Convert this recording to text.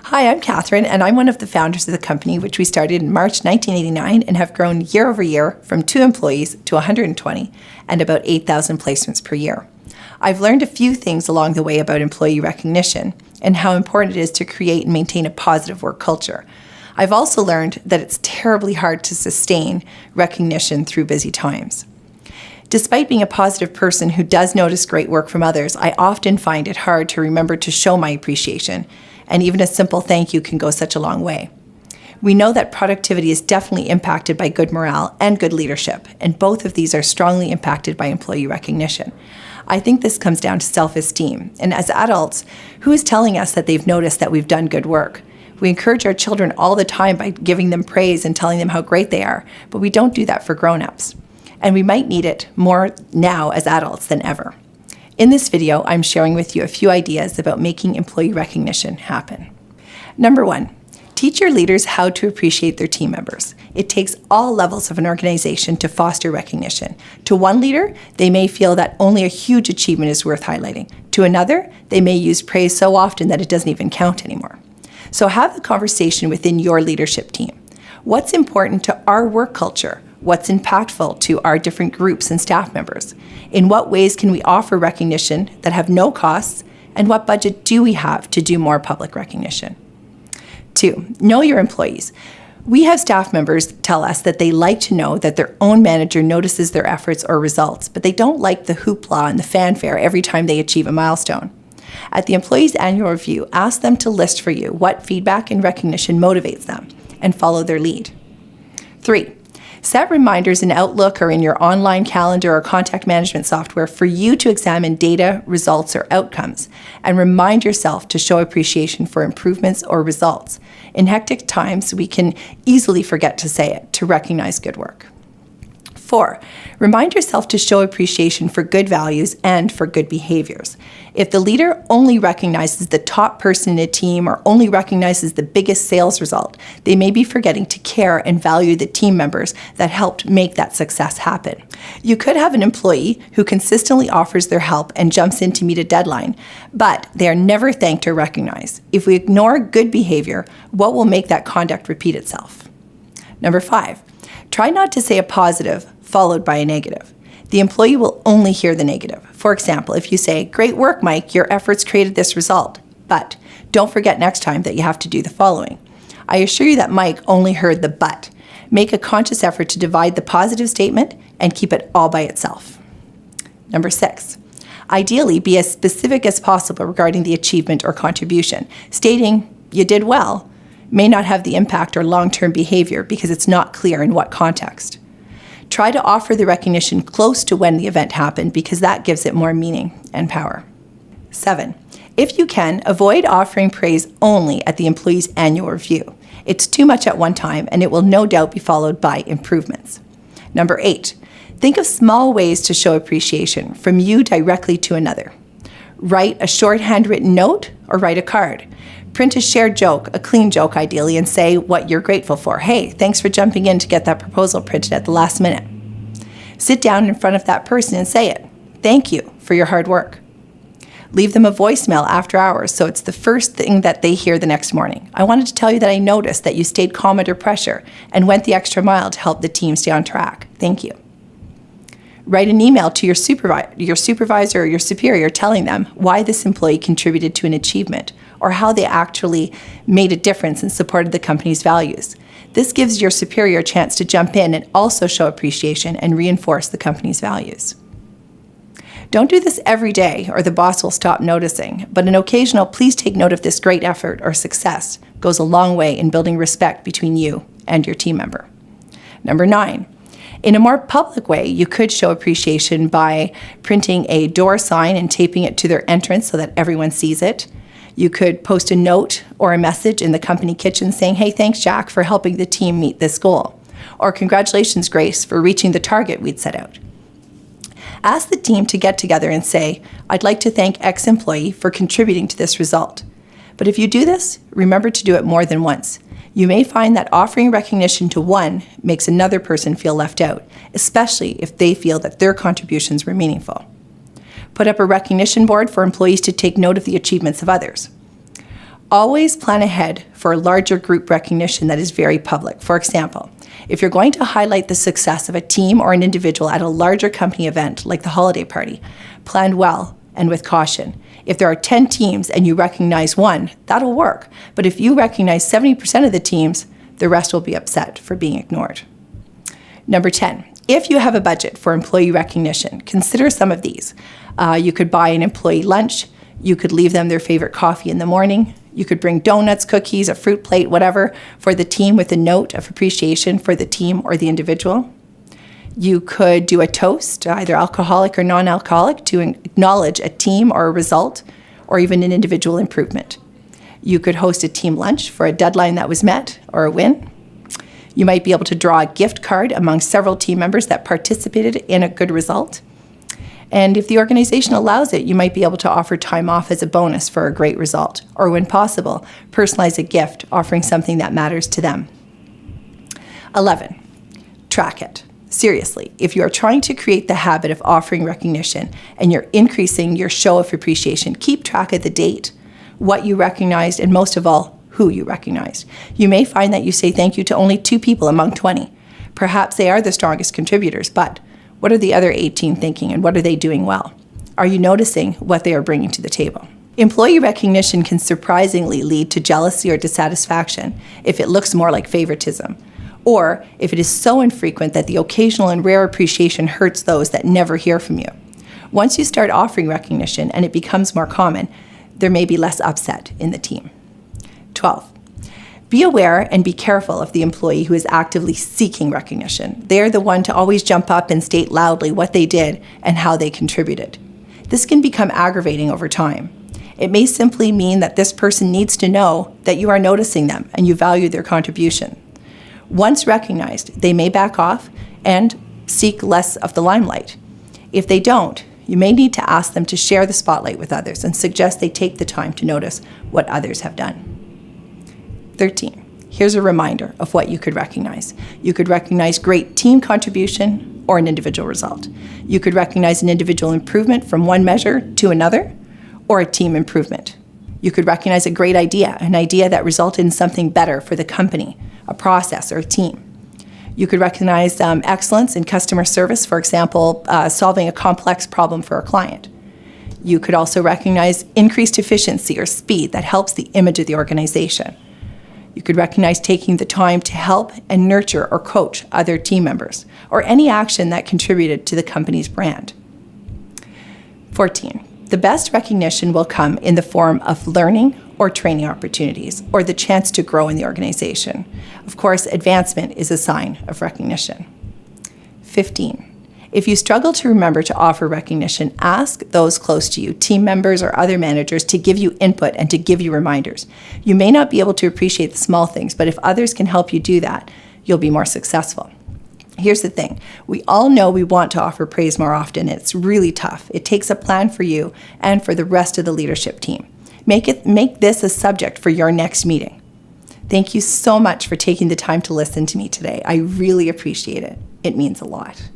Hi, I'm Catherine, and I'm one of the founders of the company, which we started in March 1989 and have grown year over year from 2 employees to 120 and about 8,000 placements per year. I've learned a few things along the way about employee recognition and how important it is to create and maintain a positive work culture. I've also learned that it's terribly hard to sustain recognition through busy times. Despite being a positive person who does notice great work from others, I often find it hard to remember to show my appreciation, and even a simple thank you can go such a long way. We know that productivity is definitely impacted by good morale and good leadership, and both of these are strongly impacted by employee recognition. I think this comes down to self-esteem, and as adults, who is telling us that they've noticed that we've done good work? We encourage our children all the time by giving them praise and telling them how great they are, but we don't do that for grown-ups. And we might need it more now as adults than ever. In this video, I'm sharing with you a few ideas about making employee recognition happen. Number 1, teach your leaders how to appreciate their team members. It takes all levels of an organization to foster recognition. To one leader, they may feel that only a huge achievement is worth highlighting. To another, they may use praise so often that it doesn't even count anymore. So have the conversation within your leadership team. What's important to our work culture? What's impactful to our different groups and staff members? In what ways can we offer recognition that have no costs? And what budget do we have to do more public recognition? 2, know your employees. We have staff members tell us that they like to know that their own manager notices their efforts or results, but they don't like the hoopla and the fanfare every time they achieve a milestone. At the employees' annual review, ask them to list for you what feedback and recognition motivates them, and follow their lead. 3, set reminders in Outlook or in your online calendar or contact management software for you to examine data, results, or outcomes, and remind yourself to show appreciation for improvements or results. In hectic times, we can easily forget to say it, to recognize good work. 4, remind yourself to show appreciation for good values and for good behaviors. If the leader only recognizes the top person in a team or only recognizes the biggest sales result, they may be forgetting to care and value the team members that helped make that success happen. You could have an employee who consistently offers their help and jumps in to meet a deadline, but they are never thanked or recognized. If we ignore good behavior, what will make that conduct repeat itself? Number 5, try not to say a positive followed by a negative. The employee will only hear the negative. For example, if you say, "Great work, Mike, your efforts created this result, but don't forget next time that you have to do the following." I assure you that Mike only heard the but. Make a conscious effort to divide the positive statement and keep it all by itself. Number 6, ideally be as specific as possible regarding the achievement or contribution. Stating you did well may not have the impact or long-term behavior because it's not clear in what context. Try to offer the recognition close to when the event happened because that gives it more meaning and power. 7, if you can, avoid offering praise only at the employee's annual review. It's too much at one time and it will no doubt be followed by improvements. Number 8, think of small ways to show appreciation from you directly to another. Write a short handwritten note or write a card. Print a shared joke, a clean joke ideally, and say what you're grateful for. Hey, thanks for jumping in to get that proposal printed at the last minute. Sit down in front of that person and say it. Thank you for your hard work. Leave them a voicemail after hours so it's the first thing that they hear the next morning. I wanted to tell you that I noticed that you stayed calm under pressure and went the extra mile to help the team stay on track. Thank you. Write an email to your supervisor or your superior telling them why this employee contributed to an achievement or how they actually made a difference and supported the company's values. This gives your superior a chance to jump in and also show appreciation and reinforce the company's values. Don't do this every day or the boss will stop noticing, but an occasional "please take note of this great effort" or success goes a long way in building respect between you and your team member. Number 9, in a more public way, you could show appreciation by printing a door sign and taping it to their entrance so that everyone sees it. You could post a note or a message in the company kitchen saying, "Hey, thanks, Jack, for helping the team meet this goal." Or "Congratulations, Grace, for reaching the target we'd set out." Ask the team to get together and say, "I'd like to thank X employee for contributing to this result." But if you do this, remember to do it more than once. You may find that offering recognition to one makes another person feel left out, especially if they feel that their contributions were meaningful. Put up a recognition board for employees to take note of the achievements of others. Always plan ahead for a larger group recognition that is very public. For example, if you're going to highlight the success of a team or an individual at a larger company event like the holiday party, plan well and with caution. If there are 10 teams and you recognize one, that'll work. But if you recognize 70% of the teams, the rest will be upset for being ignored. Number 10, if you have a budget for employee recognition, consider some of these. You could buy an employee lunch. You could leave them their favorite coffee in the morning. You could bring donuts, cookies, a fruit plate, whatever, for the team with a note of appreciation for the team or the individual. You could do a toast, either alcoholic or non-alcoholic, to acknowledge a team or a result, or even an individual improvement. You could host a team lunch for a deadline that was met or a win. You might be able to draw a gift card among several team members that participated in a good result. And if the organization allows it, you might be able to offer time off as a bonus for a great result, or when possible, personalize a gift offering something that matters to them. 11, track it. Seriously, if you are trying to create the habit of offering recognition and you're increasing your show of appreciation, keep track of the date, what you recognized, and most of all, who you recognized. You may find that you say thank you to only 2 people among 20. Perhaps they are the strongest contributors, but what are the other 18 thinking and what are they doing well? Are you noticing what they are bringing to the table? Employee recognition can surprisingly lead to jealousy or dissatisfaction if it looks more like favoritism, or if it is so infrequent that the occasional and rare appreciation hurts those that never hear from you. Once you start offering recognition and it becomes more common, there may be less upset in the team. 12. Be aware and be careful of the employee who is actively seeking recognition. They're the one to always jump up and state loudly what they did and how they contributed. This can become aggravating over time. It may simply mean that this person needs to know that you are noticing them and you value their contribution. Once recognized, they may back off and seek less of the limelight. If they don't, you may need to ask them to share the spotlight with others and suggest they take the time to notice what others have done. 13. Here's a reminder of what you could recognize. You could recognize great team contribution or an individual result. You could recognize an individual improvement from one measure to another, or a team improvement. You could recognize a great idea, an idea that resulted in something better for the company, a process, or a team. You could recognize excellence in customer service, for example, solving a complex problem for a client. You could also recognize increased efficiency or speed that helps the image of the organization. You could recognize taking the time to help and nurture or coach other team members, or any action that contributed to the company's brand. 14. The best recognition will come in the form of learning or training opportunities, or the chance to grow in the organization. Of course, advancement is a sign of recognition. 15. If you struggle to remember to offer recognition, ask those close to you, team members or other managers, to give you input and to give you reminders. You may not be able to appreciate the small things, but if others can help you do that, you'll be more successful. Here's the thing. We all know we want to offer praise more often. It's really tough. It takes a plan for you and for the rest of the leadership team. Make this a subject for your next meeting. Thank you so much for taking the time to listen to me today. I really appreciate it. It means a lot.